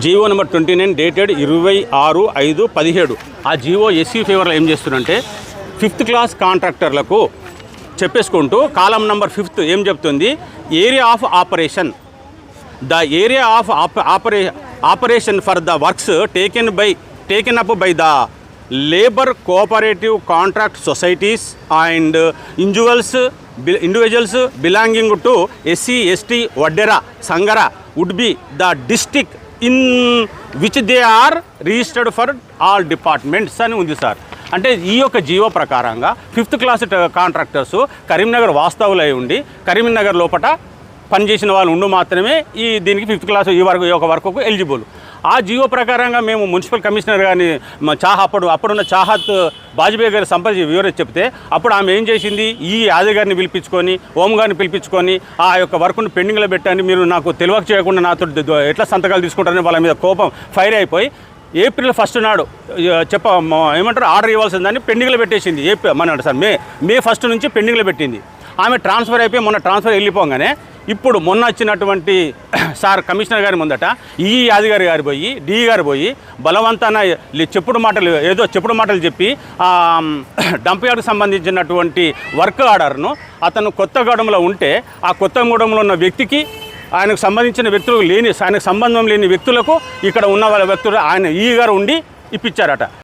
GO number 29 dated 26/5/17. ఆ GO SC ఫేవర్లో ఏం చేస్తుందంటే 5th క్లాస్ కాంట్రాక్టర్లకు చెప్పేసుకుంటూ కాలం నెంబర్ 5 ఏం చెప్తుంది, area of operation, the area of operation for the works taken up by the labour cooperative contract societies and individuals belonging to SC, ST, Vadera, Sangara would be the district in which they are registered for all departments అని ఉంది sir. అంటే ఈ యొక్క GO ప్రకారంగా 5th class contractors Karimnagar వాస్తవులై ఉండి కరీంనగర్ లోపల పనిచేసిన వాళ్ళు ఉండు మాత్రమే దీనికి 5th క్లాస్ ఈ యొక్క వర్క్కు ఎలిజిబుల్. ఆ జీవో ప్రకారంగా మేము మున్సిపల్ కమిషనర్ గారిని అప్పుడున్న చాహత్ బాజ్పేయి గారి సంప్రదించి వివరించి చెప్తే అప్పుడు ఆమె ఏం చేసింది, ఈ యాదవ్ గారిని పిలిపించుకొని ఓం గారిని పిలిపించుకొని ఆ యొక్క వర్క్ను పెండింగ్లో పెట్టండి, మీరు నాకు తెలియక చేయకుండా నాతో ఎట్లా సంతకాలు తీసుకుంటారని వాళ్ళ మీద కోపం ఫైర్ అయిపోయి April 1 నాడు ఏమంటారు ఆర్డర్ ఇవ్వాల్సిందని పెండింగ్లో పెట్టేసింది. మే 1 నుంచి పెండింగ్లో పెట్టింది. ఆమె ట్రాన్స్ఫర్ అయిపోయి మొన్న ట్రాన్స్ఫర్ వెళ్ళిపోగానే ఇప్పుడు మొన్న వచ్చినటువంటి సార్ కమిషనర్ గారి ముందట ఈ అధికారి గారు పోయి డి గారు పోయి బలవంతాన చెప్పుడు మాటలు చెప్పి డంప్ యార్డ్కి సంబంధించినటువంటి వర్క్ ఆర్డర్ను అతను కొత్తగూడెంలో ఉంటే ఆ కొత్తగూడెంలో ఉన్న వ్యక్తికి ఆయనకు సంబంధించిన వ్యక్తులకు ఆయనకు సంబంధం లేని వ్యక్తులకు ఇక్కడ ఉన్న వాళ్ళ వ్యక్తులు ఆయన ఈ గారు ఉండి ఇప్పించారట.